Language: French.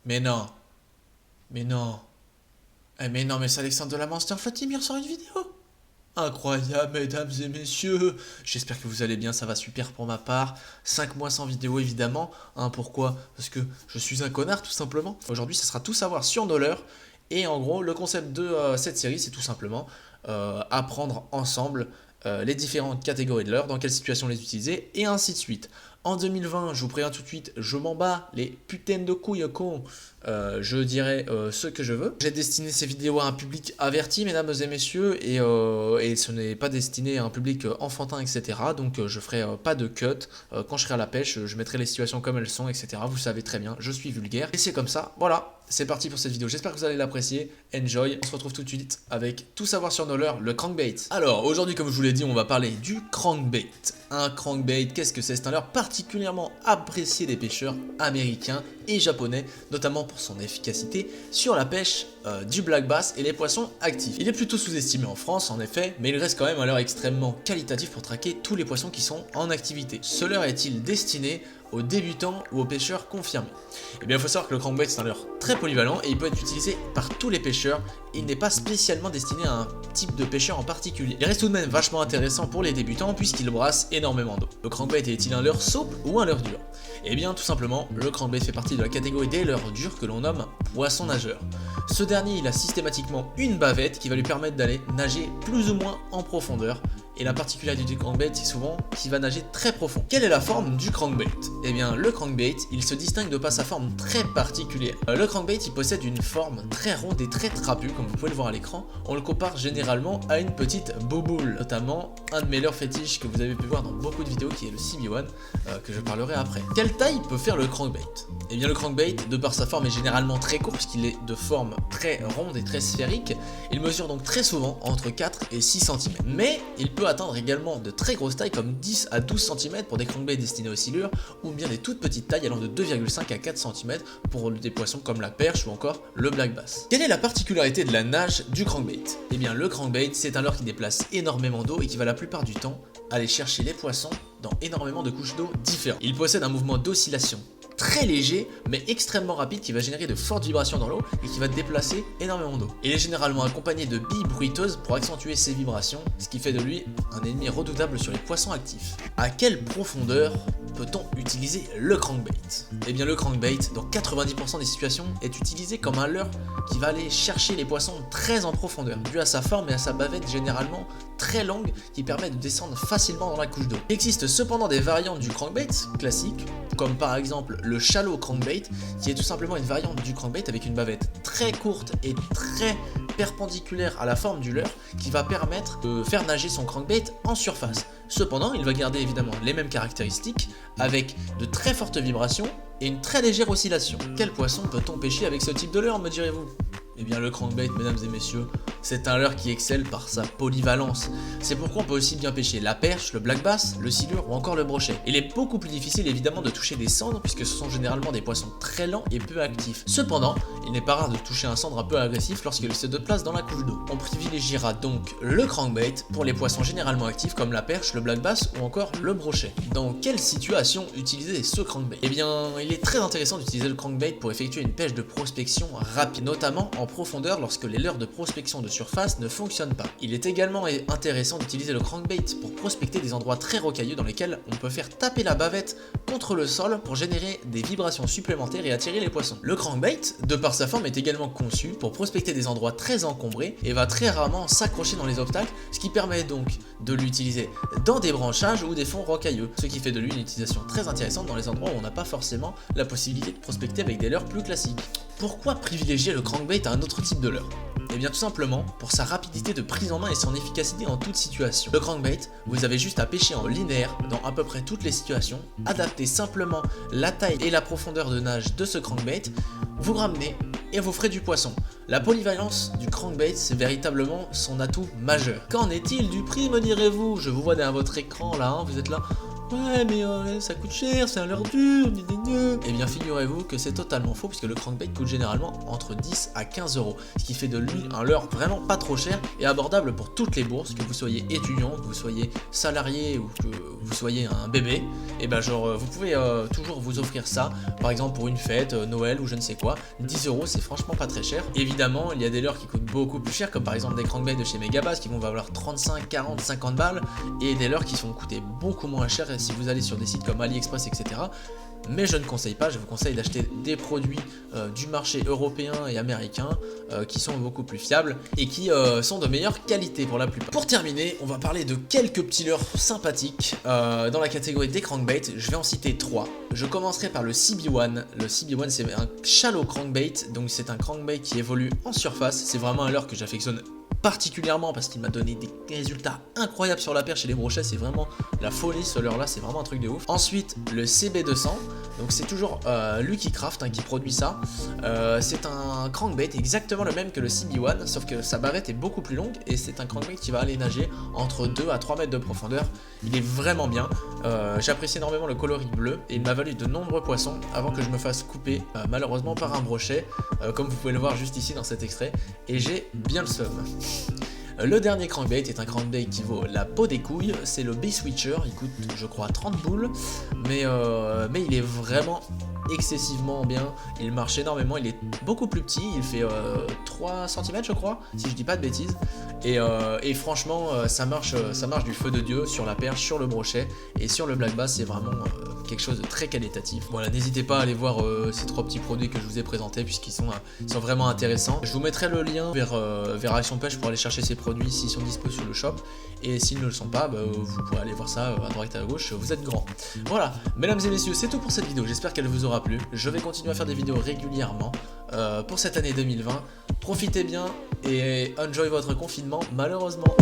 Mais non, mais non. Mais non, mais c'est Alexandre de la Monster Vladimir sort une vidéo. Incroyable, mesdames et messieurs. J'espère que vous allez bien, ça va super pour ma part. 5 mois sans vidéo, évidemment. Pourquoi? Parce que je suis un connard, tout simplement. Aujourd'hui, ça sera tout savoir sur Noller. Et en gros, le concept de cette série, c'est tout simplement apprendre ensemble les différentes catégories de leurre, dans quelle situation les utiliser, et ainsi de suite. En 2020, je vous préviens tout de suite, je m'en bats les putains de couilles con. Je dirai ce que je veux. J'ai destiné ces vidéos à un public averti, mesdames et messieurs, et ce n'est pas destiné à un public enfantin, etc. Donc je ferai pas de cut. Quand je serai à la pêche, je mettrai les situations comme elles sont, etc. Vous savez très bien, je suis vulgaire. Et c'est comme ça, voilà, c'est parti pour cette vidéo. J'espère que vous allez l'apprécier. Enjoy. On se retrouve tout de suite avec tout savoir sur Noller, le crankbait. Alors aujourd'hui, comme je vous l'ai dit, on va parler du crankbait. Un crankbait, qu'est-ce que c'est? C'est un leurre particulièrement apprécié des pêcheurs américains et japonais, notamment pour son efficacité sur la pêche du black bass et les poissons actifs. Il est plutôt sous-estimé en France en effet, mais il reste quand même un leurre extrêmement qualitatif pour traquer tous les poissons qui sont en activité. Ce leurre est-il destiné aux débutants ou aux pêcheurs confirmés? Eh bien, il faut savoir que le crankbait c'est un leurre très polyvalent et il peut être utilisé par tous les pêcheurs. Il n'est pas spécialement destiné à un type de pêcheur en particulier. Il reste tout de même vachement intéressant pour les débutants puisqu'il brasse énormément d'eau. Le crankbait est-il un leurre souple ou un leurre dur? Eh bien, tout simplement, le crankbait fait partie de la catégorie des leurres durs que l'on nomme poisson nageur. Ce dernier, il a systématiquement une bavette qui va lui permettre d'aller nager plus ou moins en profondeur. Et la particularité du crankbait, c'est souvent qu'il va nager très profond. Quelle est la forme du crankbait? Eh bien, le crankbait, il se distingue de par sa forme très particulière. Le crankbait, il possède une forme très ronde et très trapue, comme vous pouvez le voir à l'écran. On le compare généralement à une petite bouboule, notamment un de mes leurres fétiches que vous avez pu voir dans beaucoup de vidéos, qui est le CB1, que je parlerai après. Quelle taille peut faire le crankbait? Eh bien, le crankbait, de par sa forme, est généralement très court, puisqu'il est de forme très ronde et très sphérique. Il mesure donc très souvent entre 4 et 6 cm. Mais il peut atteindre également de très grosses tailles comme 10 à 12 cm pour des crankbaits destinés aux silures ou bien des toutes petites tailles allant de 2,5 à 4 cm pour des poissons comme la perche ou encore le black bass. Quelle est la particularité de la nage du crankbait? Eh bien, le crankbait, c'est un leurre qui déplace énormément d'eau et qui va la plupart du temps aller chercher les poissons dans énormément de couches d'eau différentes. Il possède un mouvement d'oscillation très léger mais extrêmement rapide qui va générer de fortes vibrations dans l'eau et qui va déplacer énormément d'eau. Il est généralement accompagné de billes bruiteuses pour accentuer ses vibrations, ce qui fait de lui un ennemi redoutable sur les poissons actifs. À quelle profondeur peut-on utiliser le crankbait? Eh bien, le crankbait, dans 90% des situations, est utilisé comme un leurre qui va aller chercher les poissons très en profondeur, dû à sa forme et à sa bavette généralement très longue qui permet de descendre facilement dans la couche d'eau. Il existe cependant des variantes du crankbait classique, comme par exemple le shallow crankbait, qui est tout simplement une variante du crankbait avec une bavette très courte et très perpendiculaire à la forme du leurre qui va permettre de faire nager son crankbait en surface. Cependant, il va garder évidemment les mêmes caractéristiques avec de très fortes vibrations et une très légère oscillation. Quel poisson peut-on pêcher avec ce type de leurre, me direz-vous? Eh bien, le crankbait, mesdames et messieurs, c'est un leurre qui excelle par sa polyvalence. C'est pourquoi on peut aussi bien pêcher la perche, le black bass, le silure ou encore le brochet. Il est beaucoup plus difficile évidemment de toucher des cendres puisque ce sont généralement des poissons très lents et peu actifs. Cependant, il n'est pas rare de toucher un cendre un peu agressif lorsqu'il se déplace dans la couche d'eau. On privilégiera donc le crankbait pour les poissons généralement actifs comme la perche, le black bass ou encore le brochet. Dans quelle situation utiliser ce crankbait? Eh bien, il est très intéressant d'utiliser le crankbait pour effectuer une pêche de prospection rapide, notamment en profondeur lorsque les leurres de prospection de surface ne fonctionnent pas. Il est également intéressant d'utiliser le crankbait pour prospecter des endroits très rocailleux dans lesquels on peut faire taper la bavette contre le sol pour générer des vibrations supplémentaires et attirer les poissons. Le crankbait, de par sa forme, est également conçu pour prospecter des endroits très encombrés et va très rarement s'accrocher dans les obstacles, ce qui permet donc de l'utiliser dans des branchages ou des fonds rocailleux, ce qui fait de lui une utilisation très intéressante dans les endroits où on n'a pas forcément la possibilité de prospecter avec des leurres plus classiques. Pourquoi privilégier le crankbait à un autre type de leurre? Eh bien tout simplement pour sa rapidité de prise en main et son efficacité en toute situation. Le crankbait, vous avez juste à pêcher en linéaire dans à peu près toutes les situations, adapter simplement la taille et la profondeur de nage de ce crankbait, vous ramenez et vous ferez du poisson. La polyvalence du crankbait, c'est véritablement son atout majeur. Qu'en est-il du prix, me direz-vous? Je vous vois derrière votre écran là, vous êtes là. Ouais, mais ça coûte cher, c'est un leurre dur, gna gna gna. Eh bien, figurez-vous que c'est totalement faux, puisque le crankbait coûte généralement entre 10 à 15 euros, ce qui fait de lui un leurre vraiment pas trop cher et abordable pour toutes les bourses, que vous soyez étudiant, que vous soyez salarié ou que vous soyez un bébé. Et ben, genre, vous pouvez toujours vous offrir ça, par exemple pour une fête, Noël ou je ne sais quoi. 10 euros, c'est franchement pas très cher. Évidemment, il y a des leurres qui coûtent beaucoup plus cher, comme par exemple des crankbaits de chez Megabass qui vont valoir 35, 40, 50 balles, et des leurres qui sont coûtés beaucoup moins cher si vous allez sur des sites comme AliExpress, etc. Mais je ne conseille pas, je vous conseille d'acheter des produits du marché européen et américain qui sont beaucoup plus fiables et qui sont de meilleure qualité pour la plupart. Pour terminer, on va parler de quelques petits leurres sympathiques dans la catégorie des crankbaits. Je vais en citer 3. Je commencerai par le CB1. Le CB1, c'est un shallow crankbait, donc c'est un crankbait qui évolue en surface. C'est vraiment un leurre que j'affectionne particulièrement parce qu'il m'a donné des résultats incroyables sur la perche et les brochets. C'est vraiment la folie, ce leurre là, c'est vraiment un truc de ouf. Ensuite, le CB200, donc c'est toujours Lucky Craft qui produit ça. C'est un crankbait exactement le même que le CB1, sauf que sa bavette est beaucoup plus longue et c'est un crankbait qui va aller nager entre 2 à 3 mètres de profondeur. Il est vraiment bien, j'apprécie énormément le coloris bleu et il m'a valu de nombreux poissons avant que je me fasse couper malheureusement par un brochet, comme vous pouvez le voir juste ici dans cet extrait, et j'ai bien le seum. Le dernier crankbait est un crankbait qui vaut la peau des couilles, c'est le B-Switcher, il coûte je crois 30 boules, mais il est vraiment excessivement bien, il marche énormément, il est beaucoup plus petit, il fait 3 cm je crois, si je dis pas de bêtises, et franchement ça marche du feu de Dieu sur la perche, sur le brochet, et sur le black bass c'est vraiment quelque chose de très qualitatif. Voilà, n'hésitez pas à aller voir ces 3 petits produits que je vous ai présentés puisqu'ils sont vraiment intéressants. Je vous mettrai le lien vers Action Pêche pour aller chercher ces produits s'ils sont dispo sur le shop, et s'ils ne le sont pas, vous pourrez aller voir ça à droite et à gauche, vous êtes grands. Voilà, mesdames et messieurs, c'est tout pour cette vidéo, j'espère qu'elle vous aura plu. Je vais continuer à faire des vidéos régulièrement pour cette année 2020. Profitez bien et enjoy votre confinement malheureusement.